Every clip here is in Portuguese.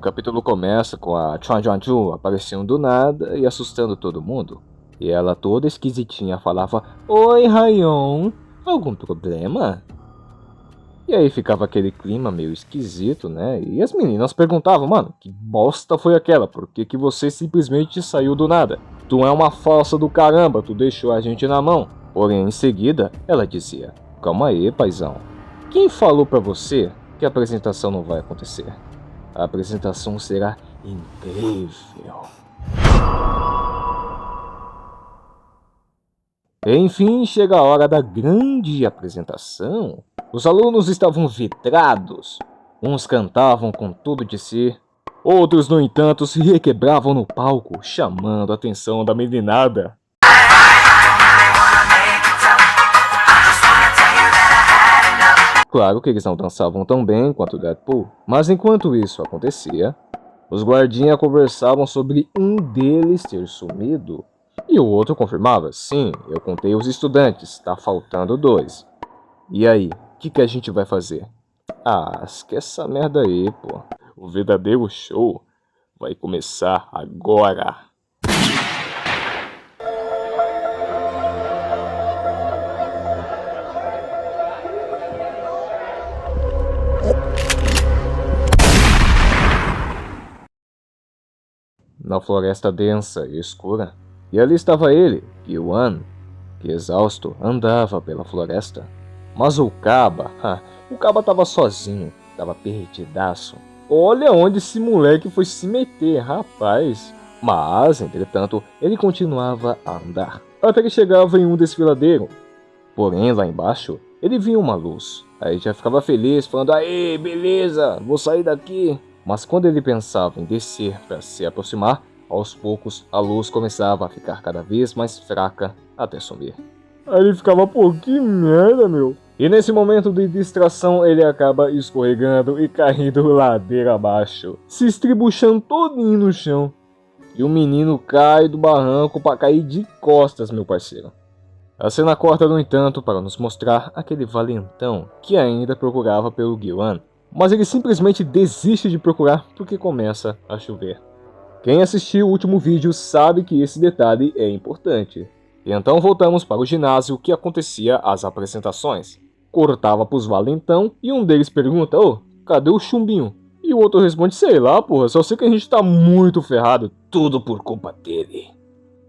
capítulo começa com a Chuan Chuan aparecendo do nada e assustando todo mundo. E ela toda esquisitinha falava: "Oi, Raion, algum problema?" E aí ficava aquele clima meio esquisito, né? E as meninas perguntavam: "Mano, que bosta foi aquela? Por que que você simplesmente saiu do nada? Tu é uma falsa do caramba, tu deixou a gente na mão." Porém, em seguida, ela dizia: "Calma aí, paizão. Quem falou pra você que a apresentação não vai acontecer? A apresentação será incrível." Enfim, chega a hora da grande apresentação. Os alunos estavam vidrados. Uns cantavam com tudo de si. Outros, no entanto, se requebravam no palco, chamando a atenção da meninada. Claro que eles não dançavam tão bem quanto Deadpool, mas enquanto isso acontecia, os guardinhas conversavam sobre um deles ter sumido. E o outro confirmava: "Sim, eu contei os estudantes, tá faltando 2. E aí, o que a gente vai fazer?" "Ah, esquece essa merda aí, pô. O verdadeiro show vai começar agora." Na floresta densa e escura, e ali estava ele, Yuan, que exausto andava pela floresta. Mas o Caba estava sozinho, estava perdidaço. Olha onde esse moleque foi se meter, rapaz. Mas, entretanto, ele continuava a andar, até que chegava em um desfiladeiro. Porém, lá embaixo, ele via uma luz. Aí já ficava feliz, falando: "Aê, beleza, vou sair daqui." Mas quando ele pensava em descer para se aproximar, aos poucos a luz começava a ficar cada vez mais fraca até sumir. Aí ele ficava: "Pô, que merda, meu." E nesse momento de distração ele acaba escorregando e caindo ladeira abaixo, se estribuchando todinho no chão. E o menino cai do barranco para cair de costas, meu parceiro. A cena corta, no entanto, para nos mostrar aquele valentão que ainda procurava pelo Yuan. Mas ele simplesmente desiste de procurar porque começa a chover. Quem assistiu o último vídeo sabe que esse detalhe é importante. E então voltamos para o ginásio que acontecia as apresentações. Cortava pros valentão e um deles pergunta: "Ô, cadê o chumbinho?" E o outro responde: "Sei lá, porra, só sei que a gente tá muito ferrado, tudo por culpa dele."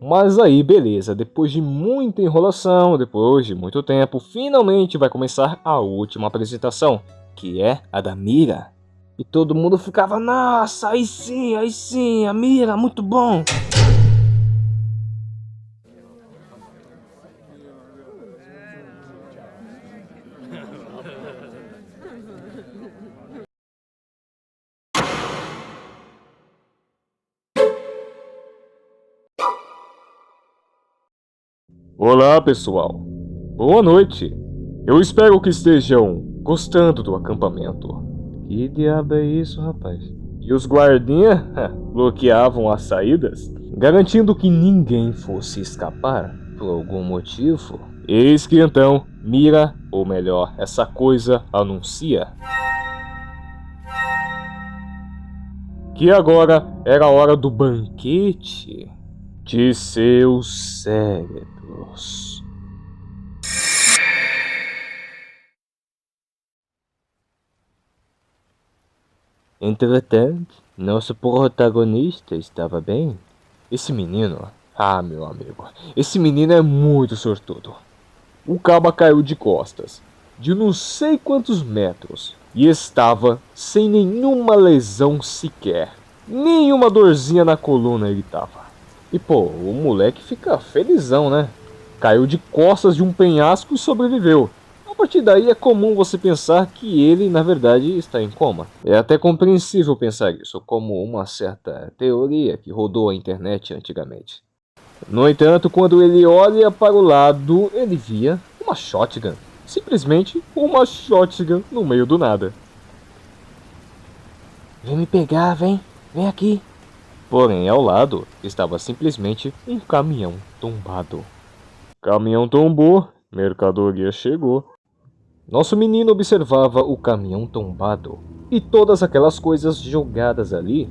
Mas aí, beleza, depois de muita enrolação, depois de muito tempo, finalmente vai começar a última apresentação, que é a da Mira. E todo mundo ficava: "Nossa, aí sim, a Mira, muito bom." Olá, pessoal. Boa noite. Eu espero que estejam gostando do acampamento. Que diabo é isso, rapaz? E os guardinhas bloqueavam as saídas, garantindo que ninguém fosse escapar por algum motivo. Eis que então Mira, ou melhor, essa coisa anuncia que agora era a hora do banquete de seus cérebros. Entretanto, nosso protagonista estava bem. Esse menino, meu amigo, esse menino é muito sortudo. O caba caiu de costas, de não sei quantos metros, e estava sem nenhuma lesão sequer. Nenhuma dorzinha na coluna ele tava. E pô, o moleque fica felizão, né? Caiu de costas de um penhasco e sobreviveu. A partir daí é comum você pensar que ele, na verdade, está em coma. É até compreensível pensar isso, como uma certa teoria que rodou a internet antigamente. No entanto, quando ele olha para o lado, ele via uma shotgun. Simplesmente uma shotgun no meio do nada. "Vem me pegar, vem aqui." Porém, ao lado estava simplesmente um caminhão tombado. Caminhão tombou, mercadoria chegou. Nosso menino observava o caminhão tombado e todas aquelas coisas jogadas ali.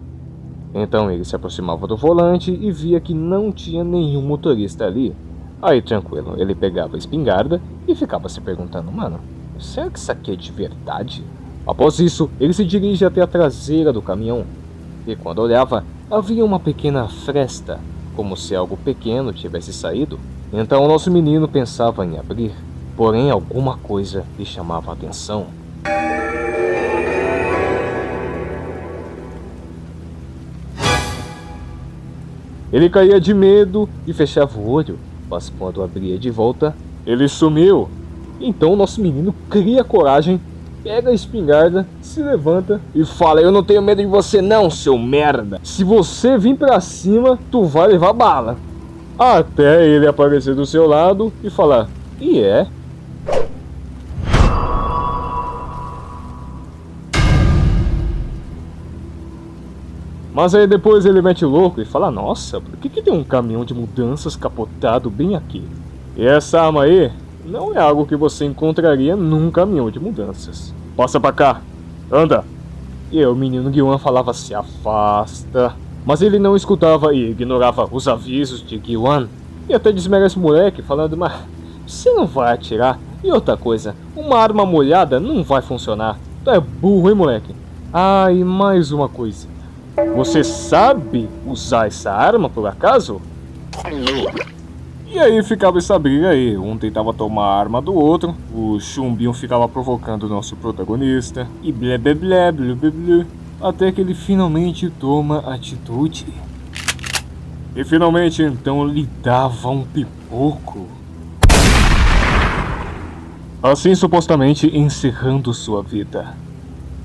Então ele se aproximava do volante e via que não tinha nenhum motorista ali. Aí tranquilo, ele pegava a espingarda e ficava se perguntando: mano, será que isso aqui é de verdade? Após isso, ele se dirige até a traseira do caminhão. E quando olhava, havia uma pequena fresta, como se algo pequeno tivesse saído. Então o nosso menino pensava em abrir, porém alguma coisa lhe chamava a atenção. Ele caía de medo e fechava o olho, mas quando abria de volta, ele sumiu. Então o nosso menino cria coragem, pega a espingarda, se levanta e fala: eu não tenho medo de você não, seu merda. Se você vir pra cima, tu vai levar bala. Até ele aparecer do seu lado e falar: e é? Mas aí depois ele mete o louco e fala: nossa, por que tem um caminhão de mudanças capotado bem aqui? E essa arma aí não é algo que você encontraria num caminhão de mudanças. Passa pra cá, anda. E o menino Guiwan falava: se afasta. Mas ele não escutava e ignorava os avisos de Guiwan. E até desmerece o moleque, falando: mas você não vai atirar. E outra coisa, uma arma molhada não vai funcionar. Tu é burro, hein, moleque? Ah, e mais uma coisa. Você sabe usar essa arma, por acaso? E aí ficava essa briga aí. Um tentava tomar a arma do outro. O chumbinho ficava provocando o nosso protagonista. E blé blé blé blé blé blé. Até que ele finalmente toma atitude. E finalmente então lhe dava um pipoco. Assim supostamente encerrando sua vida.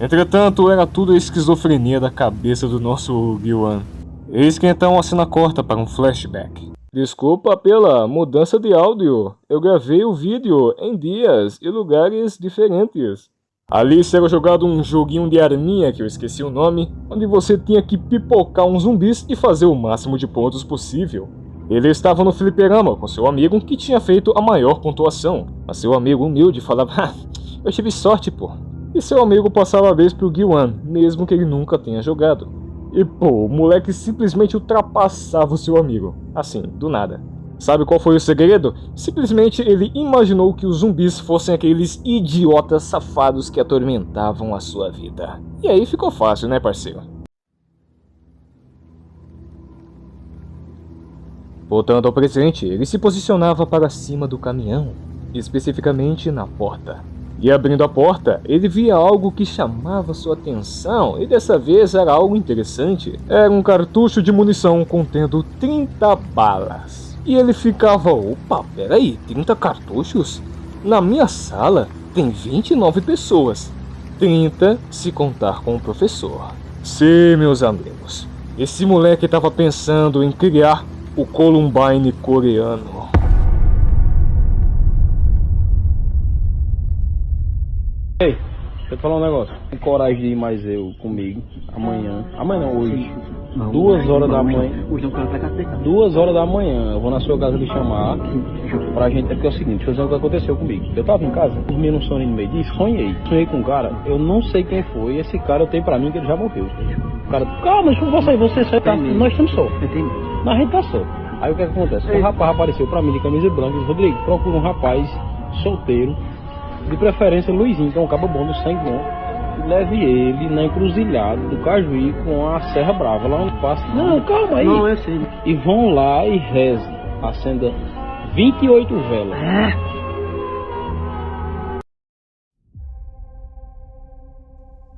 Entretanto, era tudo a esquizofrenia da cabeça do nosso Guiwan. Eis que então a cena corta para um flashback. Desculpa pela mudança de áudio. Eu gravei o vídeo em dias e lugares diferentes. Ali será jogado um joguinho de arminha, que eu esqueci o nome, onde você tinha que pipocar uns zumbis e fazer o máximo de pontos possível. Ele estava no fliperama com seu amigo que tinha feito a maior pontuação. Mas seu amigo humilde falava: eu tive sorte, pô. E seu amigo passava a vez pro Guiwan, mesmo que ele nunca tenha jogado. E pô, o moleque simplesmente ultrapassava o seu amigo, assim, do nada. Sabe qual foi o segredo? Simplesmente ele imaginou que os zumbis fossem aqueles idiotas safados que atormentavam a sua vida. E aí ficou fácil, né, parceiro? Voltando ao presente, ele se posicionava para cima do caminhão, especificamente na porta. E abrindo a porta, ele via algo que chamava sua atenção, e dessa vez era algo interessante. Era um cartucho de munição contendo 30 balas. E ele ficava: opa, peraí, 30 cartuchos? Na minha sala tem 29 pessoas. 30 se contar com o professor. Sim, meus amigos, esse moleque estava pensando em criar o Columbine coreano. Ei, deixa eu te falar um negócio. Tem coragem de ir mais eu comigo amanhã. Amanhã não, hoje. 2 horas da manhã. Hoje não quero pegar cerca. 2 horas da manhã. Eu vou na sua casa lhe chamar pra gente. Porque é o seguinte, deixa eu dizer o que aconteceu comigo. Eu tava em casa, dormi num sono no meio disso, sonhei. Sonhei com um cara, eu não sei quem foi. Esse cara eu tenho pra mim que ele já morreu. O cara, calma, você só tá. Nós estamos só. Na gente tá só. Aí o que acontece? Um rapaz apareceu pra mim de camisa branca e disse: Rodrigo, procura um rapaz solteiro. De preferência Luizinho, que é um cabo bom do sangue bom. E leve ele na encruzilhada do Cajuí com a Serra Brava, lá onde passa. Não, calma aí. Não, eu sei. E vão lá e reze. Acenda 28 velas.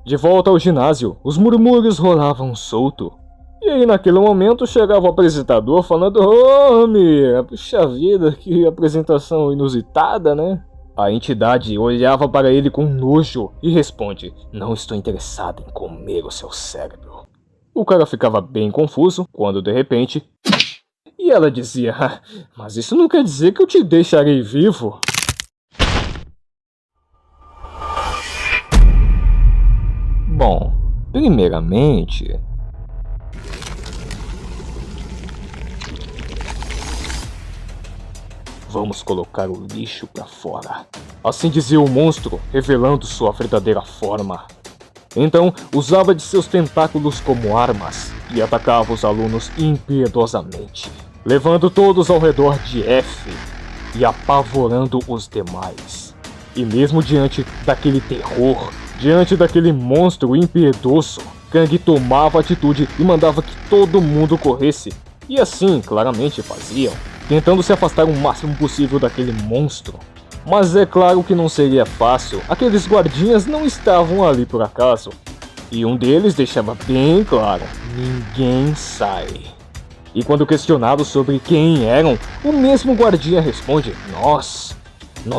De volta ao ginásio, os murmúrios rolavam solto. E aí naquele momento chegava o apresentador falando: ô, amiga, puxa vida, que apresentação inusitada, né? A entidade olhava para ele com nojo e responde: não estou interessado em comer o seu cérebro. O cara ficava bem confuso quando de repente... E ela dizia: mas isso não quer dizer que eu te deixarei vivo. Bom, primeiramente... vamos colocar o lixo pra fora. Assim dizia o monstro, revelando sua verdadeira forma. Então usava de seus tentáculos como armas e atacava os alunos impiedosamente, levando todos ao redor de F e apavorando os demais. E mesmo diante daquele terror, diante daquele monstro impiedoso, Kang tomava atitude e mandava que todo mundo corresse. E assim, claramente faziam, tentando se afastar o máximo possível daquele monstro. Mas é claro que não seria fácil, aqueles guardinhas não estavam ali por acaso. E um deles deixava bem claro, ninguém sai. E quando questionado sobre quem eram, o mesmo guardinha responde, nós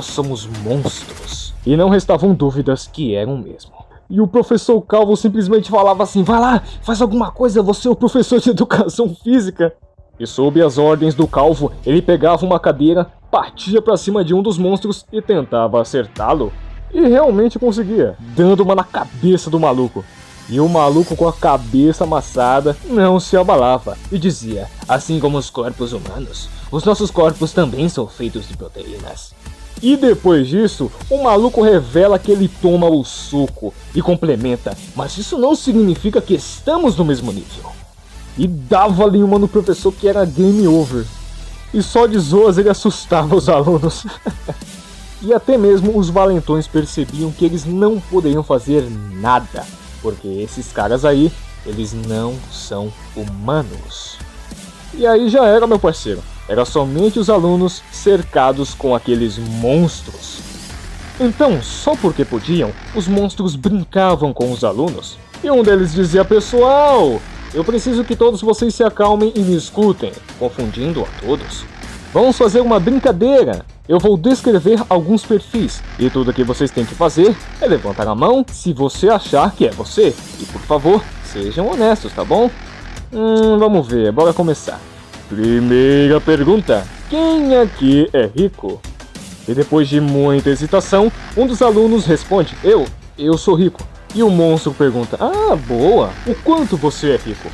somos monstros. E não restavam dúvidas que eram mesmo. E o professor Calvo simplesmente falava assim, vai lá, faz alguma coisa, você é o professor de educação física. E sob as ordens do Calvo, ele pegava uma cadeira, partia pra cima de um dos monstros e tentava acertá-lo. E realmente conseguia, dando uma na cabeça do maluco. E o maluco com a cabeça amassada não se abalava e dizia, assim como os corpos humanos, os nossos corpos também são feitos de proteínas. E depois disso, o maluco revela que ele toma o suco e complementa, mas isso não significa que estamos no mesmo nível. E dava ali uma no professor que era game over. E só de zoas ele assustava os alunos. E até mesmo os valentões percebiam que eles não poderiam fazer nada, porque esses caras aí, eles não são humanos. E aí já era, meu parceiro. Era somente os alunos cercados com aqueles monstros. Então, só porque podiam, os monstros brincavam com os alunos. E um deles dizia, pessoal, eu preciso que todos vocês se acalmem e me escutem, confundindo a todos. Vamos fazer uma brincadeira. Eu vou descrever alguns perfis, e tudo que vocês têm que fazer é levantar a mão se você achar que é você. E por favor, sejam honestos, tá bom? Vamos ver, bora começar. Primeira pergunta, quem aqui é rico? E depois de muita hesitação, um dos alunos responde, eu sou rico. E o monstro pergunta, boa, o quanto você é rico?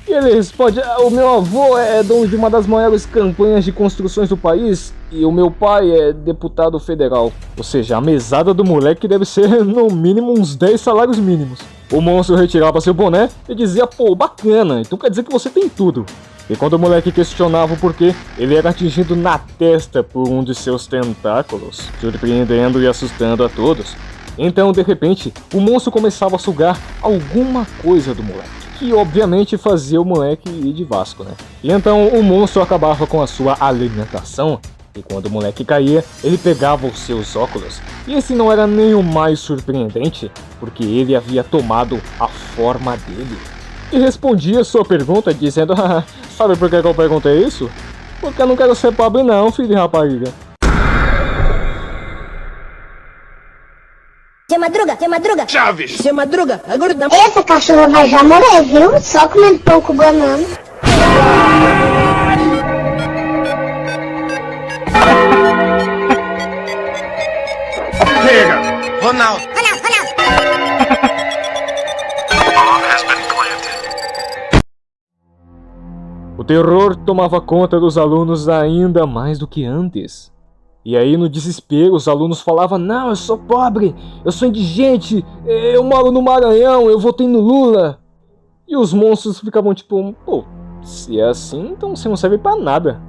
E ele responde, o meu avô é dono de uma das maiores campanhas de construções do país e o meu pai é deputado federal. Ou seja, a mesada do moleque deve ser no mínimo uns 10 salários mínimos. O monstro retirava seu boné e dizia, pô, bacana, então quer dizer que você tem tudo. E quando o moleque questionava o porquê, ele era atingido na testa por um de seus tentáculos, surpreendendo e assustando a todos. Então, de repente, o monstro começava a sugar alguma coisa do moleque, que obviamente fazia o moleque ir de Vasco, né? E então o monstro acabava com a sua alimentação, e quando o moleque caía, ele pegava os seus óculos. E esse não era nem o mais surpreendente, porque ele havia tomado a forma dele. E respondia sua pergunta dizendo, sabe por que eu perguntei isso? Porque eu não quero ser pobre não, filho de rapariga. Seu Madruga! Chaves! Seu Madruga, agora dá... Essa cachorra vai já morrer, viu? Só comendo pão com banana. Chega! Ronaldo! O terror tomava conta dos alunos ainda mais do que antes. E aí no desespero os alunos falavam, não, eu sou pobre, eu sou indigente, eu moro no Maranhão, eu votei no Lula. E os monstros ficavam tipo, pô, se é assim, então você não serve pra nada.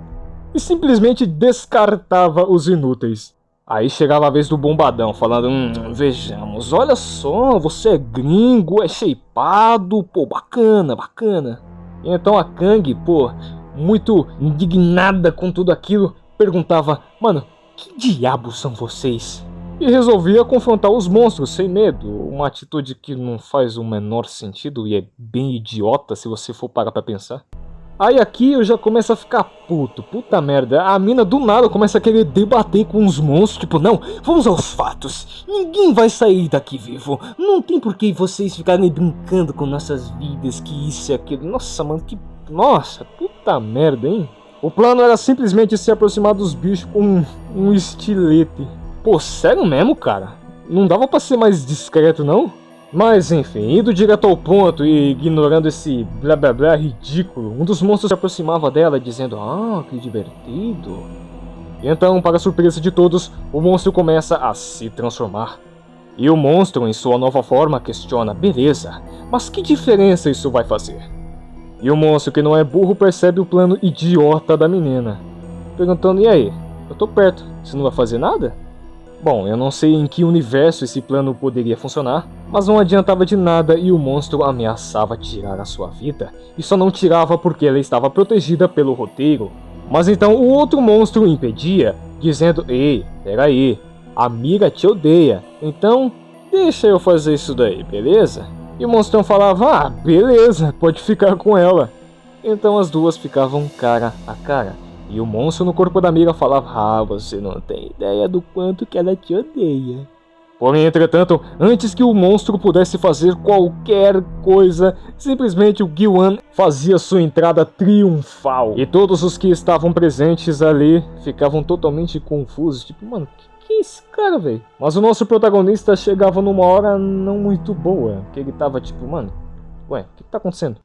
E simplesmente descartava os inúteis. Aí chegava a vez do bombadão, falando, vejamos, olha só, você é gringo, é shapeado, pô, bacana. E então a Kang, pô, muito indignada com tudo aquilo, perguntava, mano, que diabos são vocês? E resolvia confrontar os monstros sem medo, uma atitude que não faz o menor sentido e é bem idiota se você for parar pra pensar. Aí aqui eu já começo a ficar puta merda, a mina do nada começa a querer debater com os monstros, tipo, não, vamos aos fatos, ninguém vai sair daqui vivo, não tem por que vocês ficarem brincando com nossas vidas, que isso e aquilo, nossa mano, nossa, puta merda, hein? O plano era simplesmente se aproximar dos bichos com um estilete. Pô, sério mesmo, cara? Não dava pra ser mais discreto, não? Mas enfim, indo direto ao ponto e ignorando esse blá blá blá ridículo, um dos monstros se aproximava dela dizendo, que divertido. E então, para a surpresa de todos, o monstro começa a se transformar. E o monstro, em sua nova forma, questiona: beleza, mas que diferença isso vai fazer? E o monstro, que não é burro, percebe o plano idiota da menina, perguntando: e aí, eu tô perto, você não vai fazer nada? Bom, eu não sei em que universo esse plano poderia funcionar, mas não adiantava de nada e o monstro ameaçava tirar a sua vida, e só não tirava porque ela estava protegida pelo roteiro. Mas então o outro monstro impedia, dizendo: ei, peraí, a Mira te odeia, então deixa eu fazer isso daí, beleza? E o monstrão falava: ah, beleza, pode ficar com ela. Então as duas ficavam cara a cara. E o monstro no corpo da Mira falava: ah, você não tem ideia do quanto que ela te odeia. Porém, entretanto, antes que o monstro pudesse fazer qualquer coisa, simplesmente o Gui-wan fazia sua entrada triunfal. E todos os que estavam presentes ali ficavam totalmente confusos, tipo, mano, que é esse cara, velho? Mas o nosso protagonista chegava numa hora não muito boa, que ele tava tipo, mano, ué, o que tá acontecendo?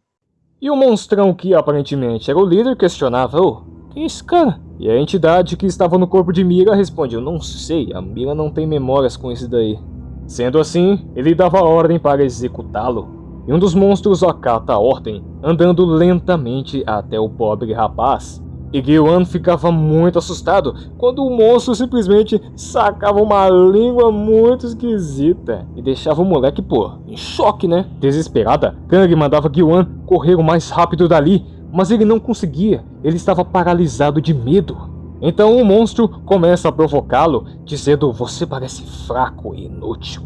E o monstrão, que aparentemente era o líder, questionava: ô, quem é esse cara? E a entidade que estava no corpo de Mira responde: eu não sei, a Mira não tem memórias com isso daí. Sendo assim, ele dava ordem para executá-lo. E um dos monstros acata a ordem, andando lentamente até o pobre rapaz. E Gui-wan ficava muito assustado quando o monstro simplesmente sacava uma língua muito esquisita e deixava o moleque, pô, em choque, né? Desesperada, Kang mandava Gui-wan correr o mais rápido dali, mas ele não conseguia, ele estava paralisado de medo. Então o monstro começa a provocá-lo, dizendo: você parece fraco e inútil.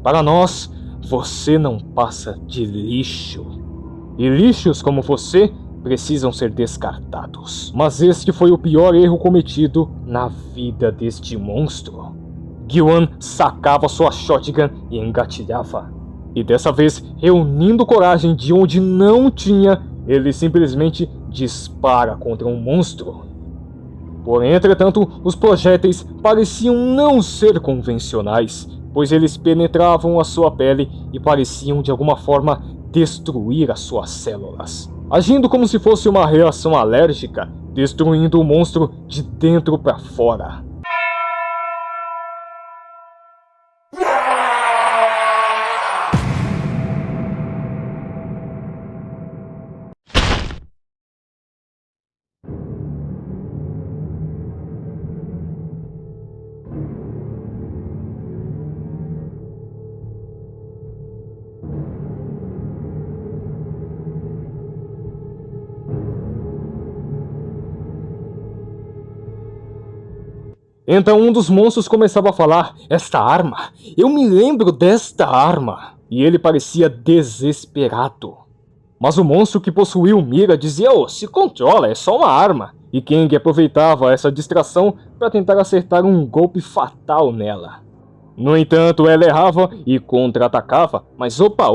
Para nós, você não passa de lixo. E lixos como você precisam ser descartados. Mas este foi o pior erro cometido na vida deste monstro. Gui-wan sacava sua shotgun e engatilhava. E dessa vez, reunindo coragem de onde não tinha, ele simplesmente dispara contra um monstro. Porém, entretanto, os projéteis pareciam não ser convencionais, pois eles penetravam a sua pele e pareciam de alguma forma destruir as suas células, agindo como se fosse uma reação alérgica, destruindo o monstro de dentro para fora. Então um dos monstros começava a falar: esta arma, eu me lembro desta arma. E ele parecia desesperado. Mas o monstro que possuía o Mira dizia: oh, se controla, é só uma arma. E Kang aproveitava essa distração para tentar acertar um golpe fatal nela. No entanto, ela errava e contra-atacava. Mas opa,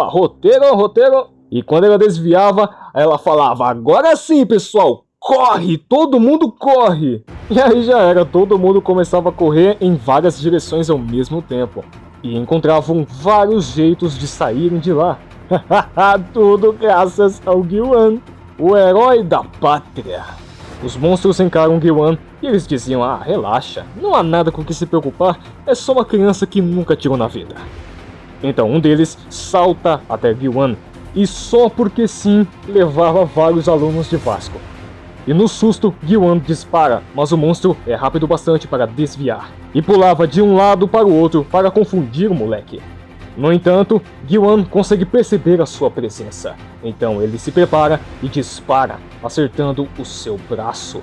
roteiro. E quando ela desviava, ela falava: agora sim, pessoal, corre, todo mundo corre. E aí já era, todo mundo começava a correr em várias direções ao mesmo tempo. E encontravam vários jeitos de saírem de lá. Tudo graças ao Gui-wan, o herói da pátria. Os monstros encaram Gui-wan e eles diziam: ah, relaxa, não há nada com que se preocupar, é só uma criança que nunca tirou na vida. Então um deles salta até Gui-wan e só porque sim levava vários alunos de Vasco. E no susto, Gui-wan dispara, mas o monstro é rápido bastante para desviar. E pulava de um lado para o outro para confundir o moleque. No entanto, Gui-wan consegue perceber a sua presença. Então ele se prepara e dispara, acertando o seu braço.